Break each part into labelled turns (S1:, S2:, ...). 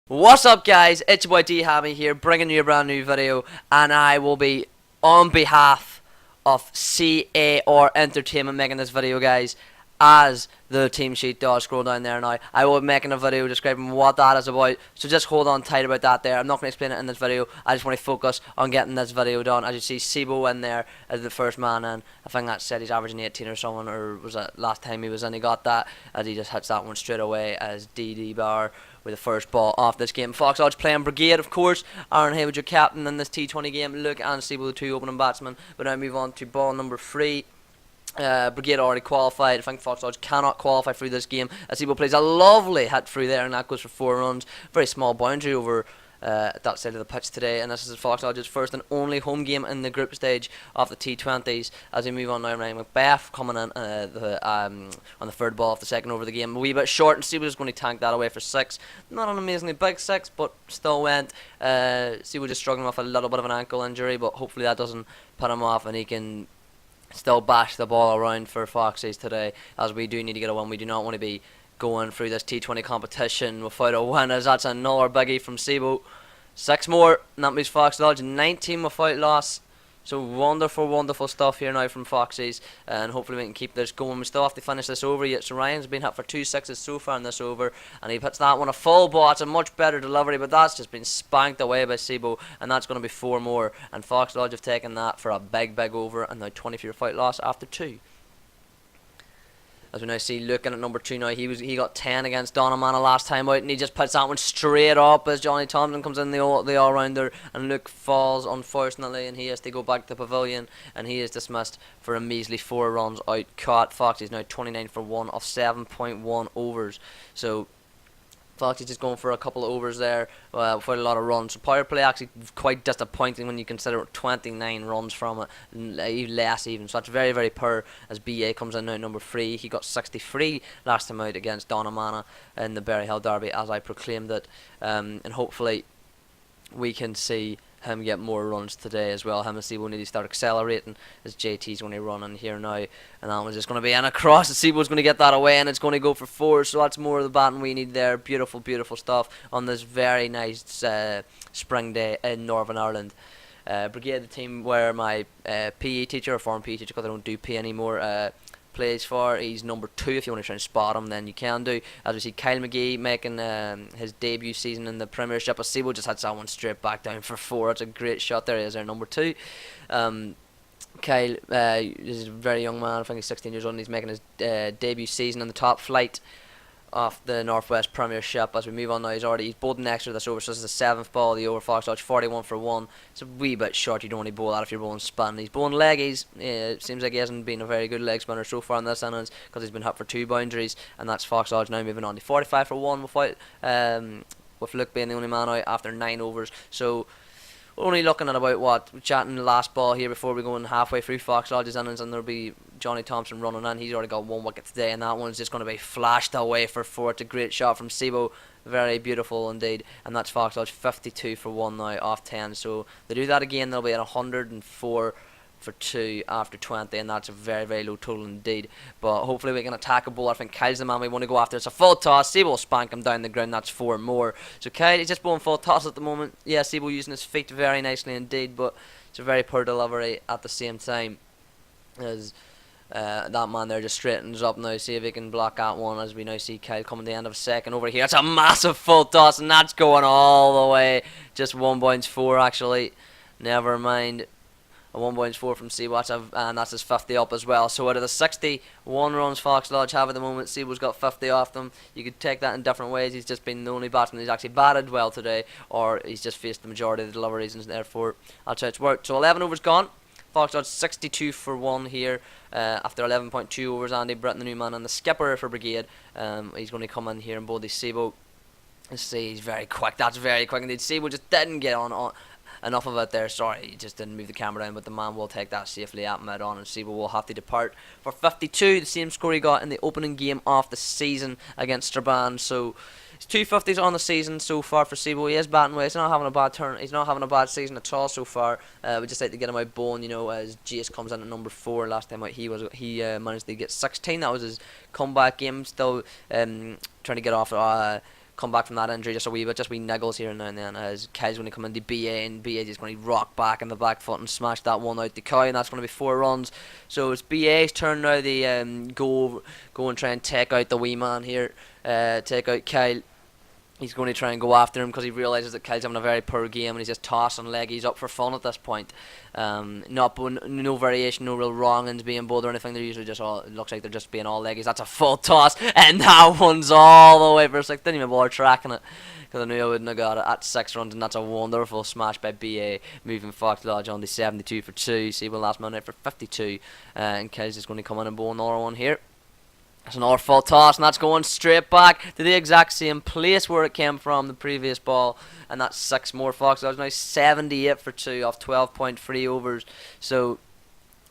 S1: What's up, guys? It's your boy D-Hammy here, bringing you a brand new video, and I will be on behalf of C.A.R. Entertainment making this video, guys. As the team sheet does scroll down there now, I will be making a video describing what that is about, so just hold on tight about that there. I'm not going to explain it in this video. I just want to focus on getting this video done. As you see, Sibo in there as the first man in. I think that said he's averaging 18 or something, or was it last time he was in he got that, as he just hits that one straight away as D.D. Bar with the first ball off this game. Fox Lodge playing Brigade, of course. Aaron Haywood, your captain in this T20 game. Luke and Sibo, the two opening batsmen. But now move on to ball number 3. Brigade already qualified. I think Fox Lodge cannot qualify through this game. Sibo plays a lovely hit through there, and that goes for 4 runs. Very small boundary over that side of the pitch today, and this is Fox Lodge's first and only home game in the group stage of the T20s. As we move on now, Ryan Macbeth coming in on the third ball of the second over of the game. A wee bit short, and Sibo was going to tank that away for 6. Not an amazingly big 6, but still went. Sibo just struggling with a little bit of an ankle injury, but hopefully that doesn't put him off and he can still bash the ball around for Foxes today, as we do need to get a win. We do not want to be going through this T20 competition without a win, as that's another biggie from Sibo. 6 more, and that means Fox Lodge 19 without loss. So wonderful stuff here now from Foxes, and hopefully we can keep this going. We still have to finish this over yet. So Ryan's been hit for 2 sixes so far in this over, and he puts that one a full ball. It's a much better delivery, but that's just been spanked away by Sibo, and that's going to be 4 more. And Fox Lodge have taken that for a big over, and now 20 for your fight loss after 2. As we now see, looking at number 2 now, he got 10 against Donamana last time out, and he just puts that one straight up as Johnny Thompson comes in, the all-rounder, and Luke falls unfortunately, and he has to go back to the pavilion, and he is dismissed for a measly 4 runs out caught. Fox is now 29 for 1 off 7.1 overs. So Fox is just going for a couple of overs there without a lot of runs. So power play actually quite disappointing when you consider 29 runs from it, less even. So that's very poor, as BA comes in now at number 3. He got 63 last time out against Donamana in the Berryhill Derby, as I proclaimed it. And hopefully we can see him get more runs today as well. Him and Sibo need to start accelerating, as JT's going to run in here now, and that one's just going to be in across, and Sibo's going to get that away, and it's going to go for 4. So that's more of the batting we need there. Beautiful stuff on this very nice spring day in Northern Ireland. Brigade, the team where my PE teacher, or former PE teacher, because I don't do PE anymore, plays for. He's number 2. If you want to try and spot him, then you can do. As we see Kyle McGee making his debut season in the Premiership. Sibo just had that one straight back down for 4. It's a great shot there. He is our number 2. Kyle is a very young man. I think he's 16 years old, and he's making his debut season in the top flight off the Northwest Premiership. As we move on now, he's bowled an extra this over, so this is the 7th ball of the over. Fox Lodge 41 for 1. It's a wee bit short. You don't want to bowl that if you're bowling spin. He's bowling leggies. It seems like he hasn't been a very good leg spinner so far in this innings, because he's been hit for 2 boundaries, and that's Fox Lodge now moving on to 45 for 1 without with Luke being the only man out after 9 overs. So only looking at about chatting the last ball here before we go in halfway through Fox Lodge's innings, and there'll be Johnny Thompson running in. He's already got 1 wicket today, and that one's just going to be flashed away for 4. It's a great shot from Sibo, very beautiful indeed, and that's Fox Lodge 52 for 1 now off 10. So they do that again, they'll be at 104 for 2 after 20, and that's a very low total indeed. But hopefully we can attack a ball. I think Kyle's the man we want to go after. It's a full toss. Sibo will spank him down the ground. That's 4 more. So Kyle is just bowling full toss at the moment. Yeah, Sibo using his feet very nicely indeed, but it's a very poor delivery at the same time, as that man there just straightens up now. See if he can block that one, as we now see Kyle coming to the end of 2nd over here. It's a massive full toss, and that's going all the way. Just 1.4 actually. Never mind. A 1.4 from Sibo, and that's his 50 up as well. So out of the 61 runs Fox Lodge have at the moment, Sibo's got 50 off them. You could take that in different ways. He's just been the only batsman who's actually batted well today, or he's just faced the majority of the deliveries, and therefore that's how it's worked. So 11 overs gone. Fox Lodge 62 for 1 here after 11.2 overs. Andy Britton, the new man, and the skipper for Brigade. He's going to come in here and bowl the Sibo. Let's see, he's very quick. That's very quick indeed. Sibo just didn't get on enough of it there. Sorry, he just didn't move the camera down, but the man will take that safely at mid-on, and Sibo will have to depart for 52, the same score he got in the opening game of the season against Strabane. So it's 250s on the season so far for Sibo. He is batting well. He's not having a bad turn. He's not having a bad season at all so far. We just like to get him out bowling, you know, as Jace comes in at number 4. Last time out he managed to get 16. That was his comeback game. Still trying to get off come back from that injury just a wee bit, just wee niggles here and now and then, as Kyle's going to come into BA, and BA is going to rock back in the back foot and smash that one out to Cow, and that's going to be 4 runs. So it's BA's turn now. They go and try and take out the wee man here, take out Kyle. He's going to try and go after him because he realises that Kyle's having a very poor game and he's just tossing leggies up for fun at this point. No variation, no real wrongings being bowled or anything. They're usually just all, it looks like they're just being all leggies. That's a full toss, and that one's all the way for 6. Didn't even bother tracking it because I knew I wouldn't have got it at 6 runs, and that's a wonderful smash by BA, moving Fox Lodge on to 72 for 2. See, we'll last man out for 52, and Kyle's just going to come in and bowl another one here. That's another full toss, and that's going straight back to the exact same place where it came from the previous ball, and that's 6 more. Fox Lodge now 78 for 2 off 12.3 overs. So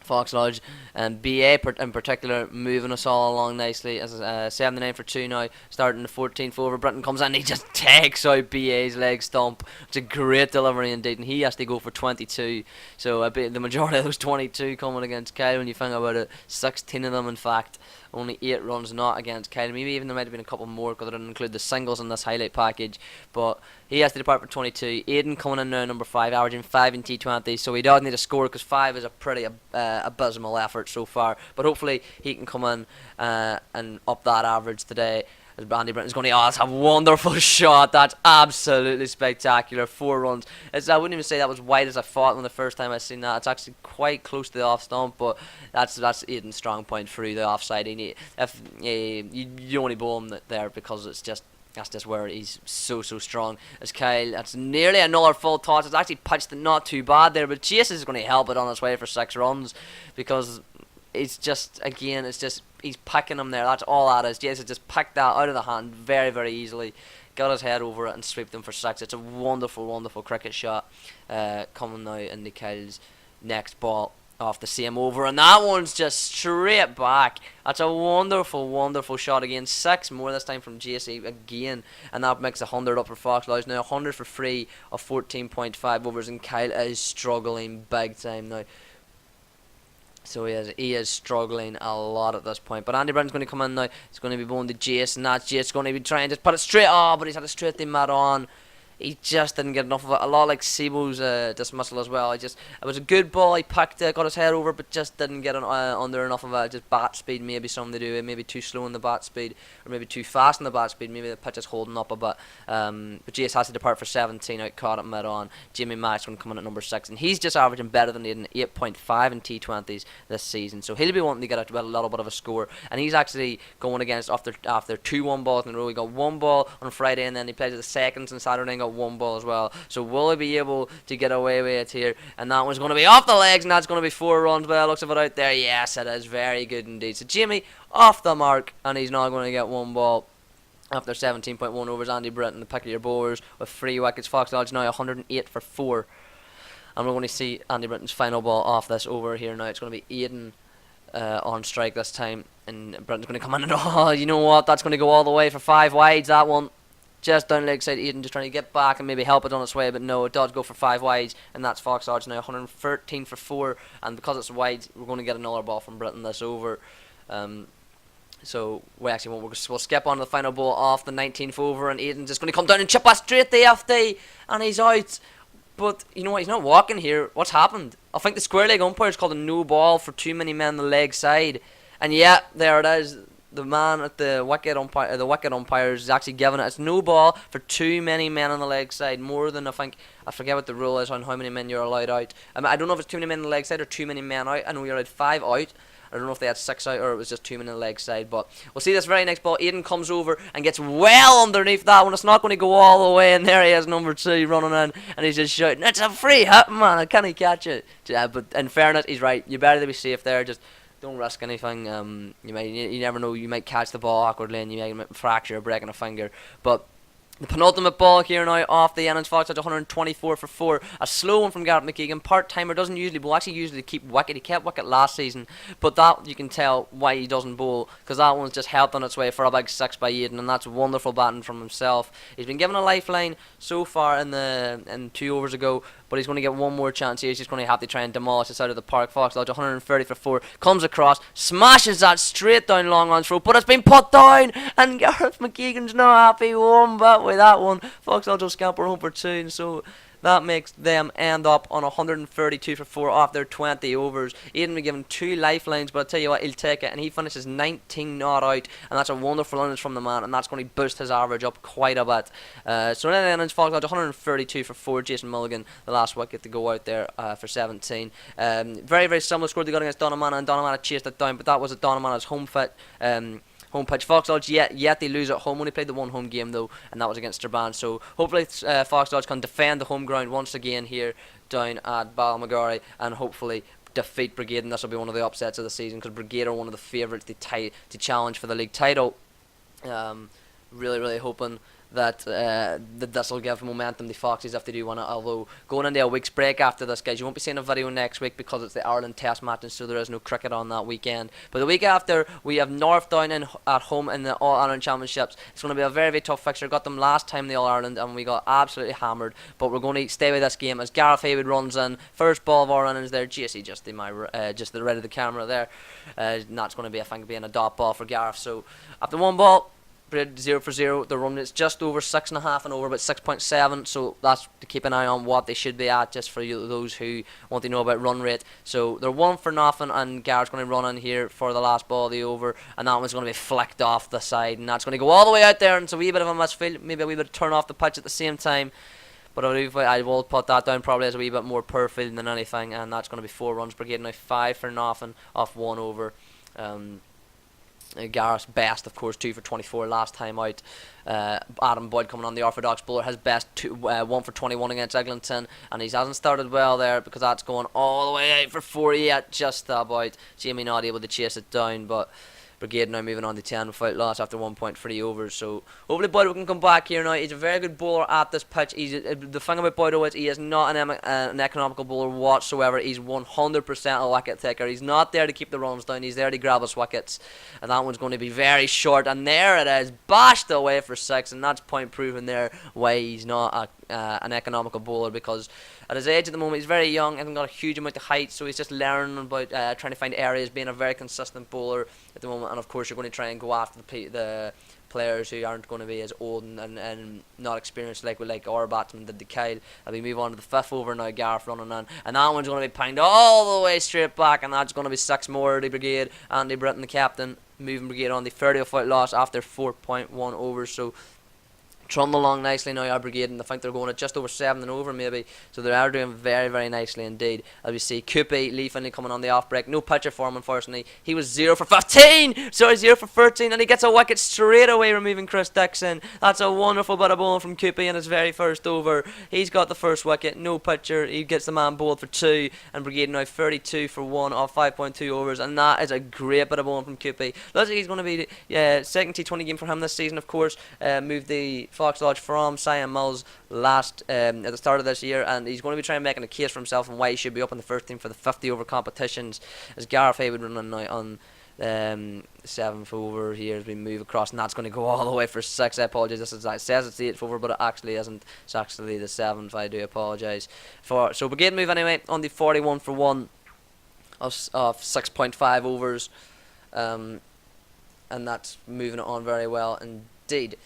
S1: Fox Lodge and BA in particular moving us all along nicely. As 79 for 2 now, starting the 14th over. Britton comes in and he just takes out BA's leg stump. It's a great delivery indeed, and he has to go for 22. So the majority of those 22 coming against Kyle. When you think about it, 16 of them in fact. Only 8 runs not against Kyle. Maybe even there might have been a couple more because I didn't include the singles in this highlight package. But he has to depart for 22. Aiden coming in now, number 5, averaging 5 in T20. So he does need a score because 5 is a pretty abysmal effort so far. But hopefully he can come in and up that average today. As Andy Britton's going to, that's a wonderful shot. That's absolutely spectacular. 4 runs. I wouldn't even say that was wide as I thought when the first time I seen that. It's actually quite close to the off stump, but that's Aiden's strong point through the offside. If you only bowl him there because it's just, that's just where he's so strong. As Kyle, that's nearly another full toss. It's actually pitched it not too bad there, but Chase is going to help it on its way for 6 runs because it's just, again, it's just, he's picking him there. That's all that is. Jason just picked that out of the hand very, very easily. Got his head over it and swept them for 6. It's a wonderful, wonderful cricket shot coming now into Kyle's next ball off the same over. And that one's just straight back. That's a wonderful, wonderful shot again. 6 more this time from JC again. And that makes 100 up for Fox Lodge. Now 100 for 3 of 14.5 overs. And Kyle is struggling big time now. So he is struggling a lot at this point. But Andy Britton's going to come in now. He's going to be bowling to Jace, and that Jace going to be trying to just put it straight. Oh, but he's had a straight to mat on. He just didn't get enough of it. A lot like Sibo's dismissal as well. It was a good ball. He picked it, got his head over, but just didn't get under enough of it. Just bat speed, maybe something to do with it. Maybe too slow in the bat speed, or maybe too fast in the bat speed. Maybe the pitch is holding up a bit. But Jace has to depart for 17 out, caught it mid on. Jamie Mack's going to come in at number 6, and he's just averaging better than Aiden, 8.5 in T20s this season. So he'll be wanting to get a little bit of a score, and he's actually going against after 2 1-balls in a row. He got 1 ball on Friday, and then he played the seconds on Saturday and got 1 ball as well. So will he be able to get away with it here? And that one's going to be off the legs, and that's going to be 4 runs by the looks of it out there. Yes, it is very good indeed. So Jamie off the mark, and he's now going to get 1 ball after 17.1 overs. Andy Britton, the pick of your bowlers, with 3 wickets. Fox Lodge now 108 for 4. And we're going to see Andy Britton's final ball off this over here now. It's going to be Aiden on strike this time, and Britton's going to come in and, oh, you know what, that's going to go all the way for 5 wides, that one. Just down leg side, Aiden just trying to get back and maybe help it on its way, but no, it does go for 5 wides, and that's Fox Lodge now 113 for 4, and because it's wide, we're going to get another ball from Britton this over. So we'll skip on to the final ball off the 19th over, and Aiden's just going to come down and chip us straight to FD, and he's out. But you know what, he's not walking here. What's happened? I think the square leg umpire's called a no ball for too many men on the leg side, and yeah, there it is. The man at the wicket umpire is actually giving it. It's no ball for too many men on the leg side. More than, I forget what the rule is on how many men you're allowed out. I don't know if it's too many men on the leg side or too many men out. I know you're allowed 5 out. I don't know if they had 6 out or it was just 2 men on the leg side. But we'll see this very next ball. Aiden comes over and gets well underneath that one. It's not going to go all the way. And there he is, number 2, running in. And he's just shouting, "It's a free hit, man. I can't catch it." But in fairness, he's right. You better be safe there. Just don't risk anything. You never know. You might catch the ball awkwardly and you might fracture or breaking a finger. But the penultimate ball here now off the innings. Fox at 124 for 4. A slow one from Garrett McKeegan. Part-timer, doesn't usually bowl. Actually usually keep wicket. He kept wicket last season. But that you can tell why he doesn't bowl, because that one's just helped on its way for a big 6 by Aiden, and that's wonderful batting from himself. He's been given a lifeline so far in 2 overs ago but he's going to get one more chance here. He's just going to have to try and demolish this out of the park. Fox Lodge 130 for 4, comes across, smashes that straight down long on throw, but it's been put down, and Gareth McKeegan's not happy one bit with that one. Fox Lodge will scamper home for 2, and so that makes them end up on 132 for 4 off their 20 overs. Aidan will give him 2 lifelines, but I'll tell you what, he'll take it, and he finishes 19 not out, and that's a wonderful innings from the man, and that's going to boost his average up quite a bit. So in the innings, Fox Lodge 132 for 4. Jason Mulligan, the last wicket to go out there for 17. Very, very similar score they got against Donamana, and Donamana chased it down, but that was at Donamana's home pitch. Fox Lodge yet they lose at home. Only played the one home game though, and that was against Strabane. So hopefully Fox Lodge can defend the home ground once again here down at Balmagari, and hopefully defeat Brigade, and this will be one of the upsets of the season, because Brigade are one of the favourites to challenge for the league title. Really hoping that this will give momentum to Foxes if they do win it. Although going into a week's break after this, guys, you won't be seeing a video next week because it's the Ireland Test match, and so there is no cricket on that weekend. But the week after, we have North down at home in the All Ireland Championships. It's going to be a very, very tough fixture. Got them last time in the All Ireland, and we got absolutely hammered. But we're going to stay with this game as Gareth Haywood runs in. First ball of our innings there. JC just to the right of the camera there. And that's going to be, I think, being a dot ball for Gareth. So after one ball, 0 for 0. The run rate's just over 6.5 and over, but 6.7. So that's to keep an eye on what they should be at, just for you, those who want to know about run rate. So they're 1 for nothing, and Garrett's going to run in here for the last ball of the over, and that one's going to be flicked off the side, and that's going to go all the way out there. And it's a wee bit of a misfield, maybe a wee bit of turn off the pitch at the same time. But I will put that down probably as a wee bit more poor fielding than anything, and that's going to be 4 runs. Brigade now 5 for nothing off 1 over. Gareth's best, of course, 2 for 24 last time out. Adam Boyd coming on, the orthodox bowler, his best 1 for 21 against Eglinton, and he hasn't started well there because that's going all the way out for 48, just about. Jamie not able to chase it down, but Brigade now moving on to 10 without loss after 1.3 overs. So hopefully Boyd can come back here now. He's a very good bowler at this pitch. The thing about Boyd is he is not an economical bowler whatsoever. He's 100% a wicket taker. He's not there to keep the runs down. He's there to grab his wickets. And that one's going to be very short. And there it is, bashed away for 6. And that's point proven there why he's not an economical bowler, because at his age at the moment he's very young, hasn't got a huge amount of height, so he's just learning about trying to find areas, being a very consistent bowler at the moment. And of course you're going to try and go after the players who aren't going to be as old and not experienced like our batsman did to Kyle. And we move on to the 5th over now. Gareth running in, and that one's going to be pinged all the way straight back, and that's going to be 6 more to Brigade. Andy Britton, the captain, moving Brigade on the 30 without loss after 4.1 overs. So trundle along nicely now, our Brigade, and I think they're going at just over 7 and over maybe, so they are doing very, very nicely indeed. As we see Coopy, Lee Finley coming on the off break, no pitcher for him unfortunately. He was 0 for 15, sorry, 0 for 13, and he gets a wicket straight away, removing Chris Dixon. That's a wonderful bit of bowling from Coopy in his very first over. He's got the first wicket, no pitcher, he gets the man bowled for 2, and Brigade now 32 for 1 off 5.2 overs, and that is a great bit of bowling from Coopy. Looks like he's going to be second T20 game for him this season, of course. Moved the Fox Lodge from Cyan Mills at the start of this year, and he's going to be trying making a case for himself and why he should be up in the first team for the 50 over competitions. As Gareth Haywood running now on 7th over here as we move across, and that's going to go all the way for 6. I apologise, it says it's the 8th over, but it actually isn't. It's actually the 7th. I do apologise for. So Brigade move anyway on the 41 for 1 of 6.5 overs, and that's moving it on very well indeed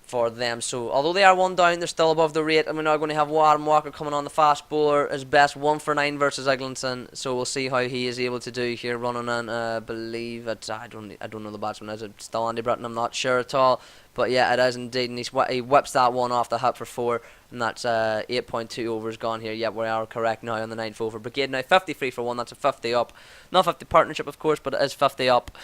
S1: for them. So although they are 1 down, they're still above the rate, and we're now going to have Warren Walker coming on, the fast bowler, his best 1 for 9 versus Eglinton. So we'll see how he is able to do here running in. I believe it's I don't know the batsman, is it still Andy Britton? I'm not sure at all, but yeah, it is indeed, and he whips that one off the hip for 4, and that's 8.2 overs gone here. Yeah, we are correct now on the 9th over. Brigade now 53 for 1, that's a 50 up, not 50 partnership of course, but it is 50 up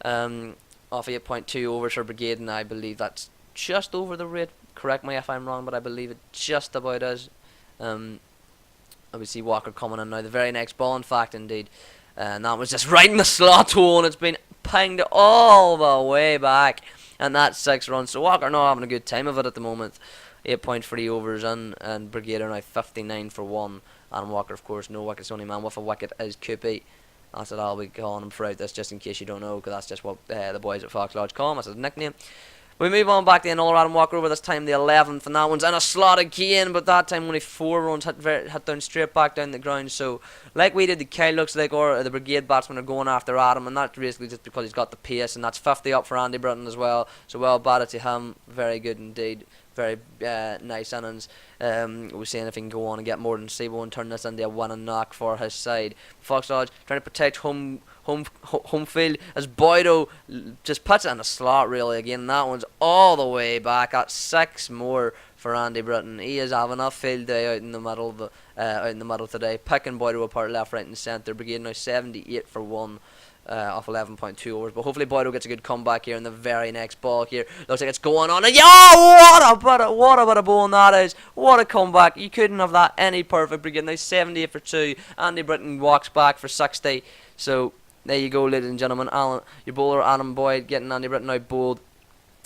S1: off 8.2 overs for Brigade, and I believe that's just over the rate. Correct me if I'm wrong, but I believe it just about is. We see Walker coming in now, the very next ball in fact indeed, and that was just right in the slot hole, and it's been pinged all the way back, and that's 6 runs. So Walker not having a good time of it at the moment. 8.3 overs in, and Brigade are now 59 for 1. Adam Walker, of course, no wickets, only man with a wicket is Coopy. That's what I'll be calling him throughout this, just in case you don't know, because that's just what the boys at Fox Lodge call him. That's his nickname. We move on back to another Adam Walker over, this time the 11th, and that one's in a slot again, but that time only 4 runs hit down straight back down the ground. So, like we did, the Kyle looks like, or the Brigade batsmen are going after Adam, and that's basically just because he's got the pace, and that's 50 up for Andy Britton as well. So well batted to him, very good indeed. Very nice innings. We're seeing if he can go on and get more than Sebo and turn this into a winning knock for his side. Fox Lodge trying to protect home field as Boydo just puts it in a slot really again. That one's all the way back at 6 more for Andy Britton. He is having a field day out in the middle of out in the middle today, picking Boydo apart left, right, and centre. Brigade now 78 for 1. Off 11.2 overs, but hopefully Boydo gets a good comeback here in the very next ball here. Looks like it's going on, and what a bit of bowling that is. What a comeback. You couldn't have that any perfect. Brigade now 78 for 2. Andy Britton walks back for 60. So there you go, ladies and gentlemen. Your bowler Adam Boyd getting Andy Britton out bowled.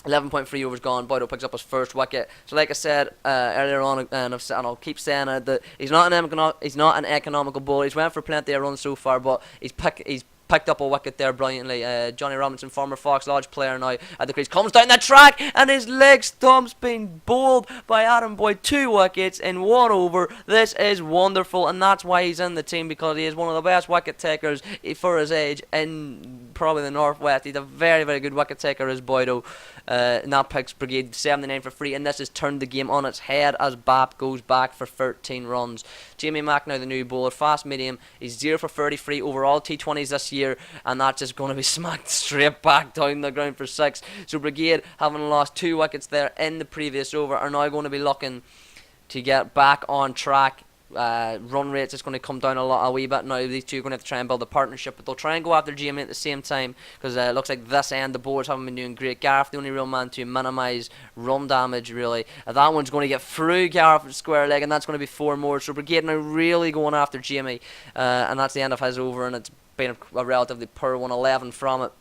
S1: 11.3 overs gone. Boydo picks up his first wicket. So, like I said earlier on, and I'll keep saying it, that he's not an economical bowler. He's went for plenty of runs so far, but he's picked up a wicket there brilliantly. Johnny Robinson, former Fox Lodge player now at the crease, comes down the track and his leg stump's been bowled by Adam Boyd. 2 wickets in 1 over. This is wonderful, and that's why he's in the team, because he is one of the best wicket takers for his age in probably the Northwest. He's a very, very good wicket taker, is Boydo. And that picks Brigade 79 for 3, and this has turned the game on its head as Bap goes back for 13 runs. Jamie Mack now the new bowler, fast medium. He's 0 for 33 overall T20s this year, and that's just going to be smacked straight back down the ground for 6. So Brigade, having lost 2 wickets there in the previous over, are now going to be looking to get back on track. Run rates is going to come down a wee bit now. These two are going to have to try and build a partnership, but they'll try and go after Jamie at the same time, because it looks like this end the bowlers haven't been doing great. Gareth, the only real man to minimise run damage really. That one's going to get through Gareth square leg, and that's going to be 4 more. So Brigade now really going after Jamie, and that's the end of his over, and it's been a relatively poor 111 from it.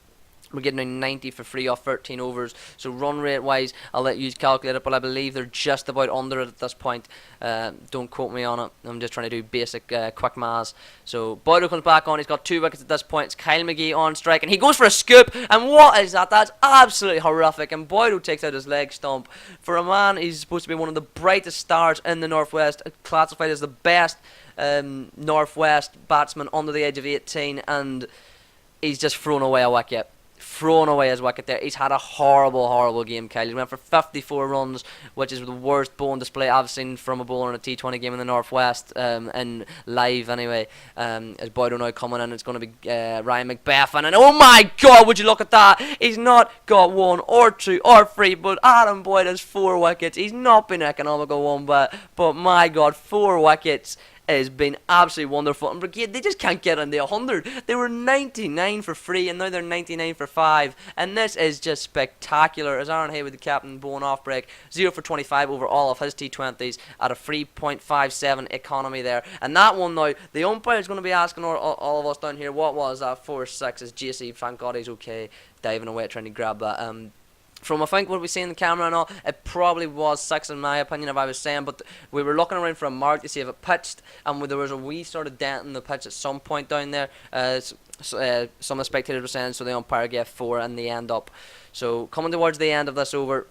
S1: We're getting now 90 for 3 off 13 overs. So run rate wise, I'll let you calculate it, but I believe they're just about under it at this point. Don't quote me on it. I'm just trying to do basic quick maths. So Boydo comes back on. He's got 2 wickets at this point. It's Kyle McGee on strike, and he goes for a scoop. And what is that? That's absolutely horrific. And Boydo takes out his leg stump. For a man, he's supposed to be one of the brightest stars in the Northwest, classified as the best Northwest batsman under the age of 18, and he's just thrown away a wicket. Thrown away his wicket there. He's had a horrible game, Kyle. He went for 54 runs, which is the worst bowling display I've seen from a bowler in a T20 game in the Northwest, and live anyway. As Boydo now coming in, it's going to be Ryan McBeth, and oh my God, would you look at that? He's not got 1 or 2 or 3, but Adam Boyd has 4 wickets. He's not been economical one, but my God, 4 wickets has been absolutely wonderful. And Brigade, they just can't get into 100. They were 99 for 3, and now they're 99 for 5. And this is just spectacular. As Aaron Haywood, the captain, bowling off break, 0 for 25 over all of his T20s at a 3.57 economy there. And that one now, the umpire is going to be asking all of us down here, what was that 4-6? Is JC, thank God he's okay, diving away trying to grab that. From I think what we see in the camera and all, it probably was 6 in my opinion, if I was saying, but we were looking around for a mark to see if it pitched, and there was a wee sort of dent in the pitch at some point down there. Some of the spectators were saying, so the umpire gave 4 in the end up. So coming towards the end of this over,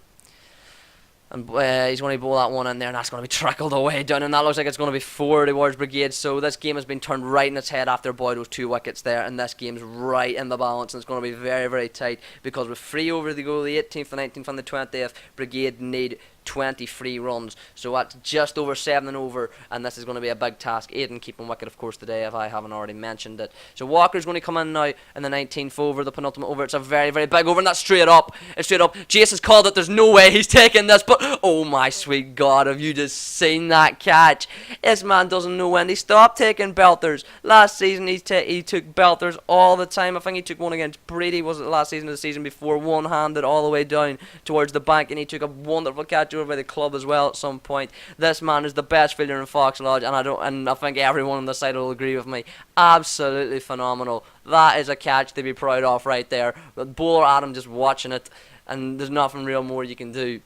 S1: and he's going to bowl that one in there, and that's going to be trickled away down, and that looks like it's going to be 4 towards Brigade. So this game has been turned right in its head after Boydo's 2 wickets there, and this game's right in the balance, and it's going to be very, very tight, because with 3 over to go, the 18th, the 19th, and the 20th, Brigade need 23 runs. So that's just over 7 and over, and this is going to be a big task. Aiden keeping wicket, of course, today, if I haven't already mentioned it. So Walker's going to come in now in the 19th over, the penultimate over. It's a very, very big over, and that's straight up. It's straight up. Jason's called it. There's no way he's taking this, but oh my sweet God, have you just seen that catch? This man doesn't know when. He stopped taking belters. Last season, he took belters all the time. I think he took one against Brady, was it last season or the season before, one-handed all the way down towards the bank, and he took a wonderful catch over by the club as well at some point. This man is the best fielder in Fox Lodge, and I think everyone on the side will agree with me. Absolutely phenomenal. That is a catch to be proud of right there. But bowler Adam just watching it, and there's nothing real more you can do.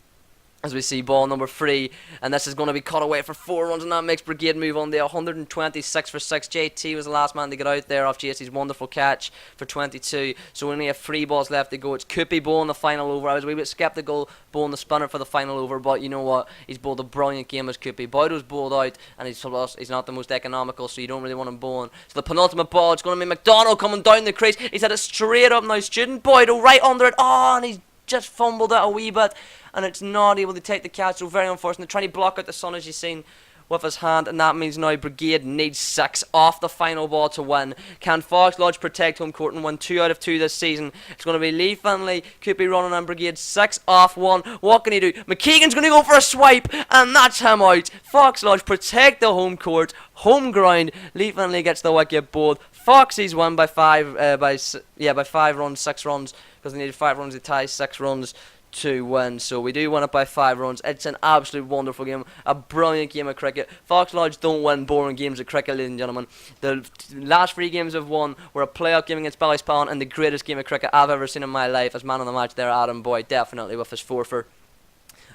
S1: As we see ball number 3, and this is going to be cut away for 4 runs, and that makes Brigade move on there. 126 for 6. JT was the last man to get out there off JC's wonderful catch for 22. So we only have 3 balls left to go. It's Coopy bowling the final over. I was a wee bit sceptical bowling the spinner for the final over, but you know what? He's bowled a brilliant game as Coopy. Boyd's bowled out, and he's not the most economical, so you don't really want him bowling. So the penultimate ball, it's going to be McDonald coming down the crease. He's had it straight up now. Student Boyd right under it. Oh, and he's just fumbled it a wee bit, and it's not able to take the catch, so very unfortunate. Trying to block out the sun, as you've seen, with his hand, and that means now Brigade needs 6 off the final ball to win. Can Fox Lodge protect home court and win 2 out of 2 this season? It's going to be Lee Finlay, could be running on Brigade, 6 off 1. What can he do? McKeegan's going to go for a swipe, and that's him out. Fox Lodge protect the home court, home ground. Lee Finlay gets the wicket both. Foxy's won by 5 runs, 6 runs, because they needed 5 runs to tie, 6 runs to win. So we do win it by 5 runs. It's an absolute wonderful game, a brilliant game of cricket. Fox Lodge don't win boring games of cricket, ladies and gentlemen. The last 3 games I've won were a playoff game against Ballyspalin and the greatest game of cricket I've ever seen in my life. As man of the match there, Adam Boyd, definitely with his 4 for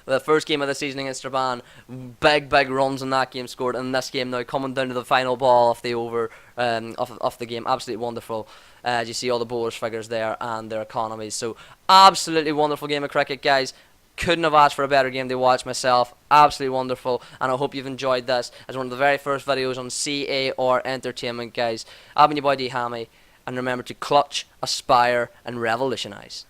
S1: the first game of the season against Strabane. Big runs in that game scored, and this game now coming down to the final ball of the over of the game. Absolutely wonderful. As you see all the bowlers' figures there and their economies. So absolutely wonderful game of cricket, guys. Couldn't have asked for a better game to watch myself. Absolutely wonderful, and I hope you've enjoyed this as one of the very first videos on C.A.R. Entertainment, guys. I've been your boy D Hammy, and remember to clutch, aspire, and revolutionise.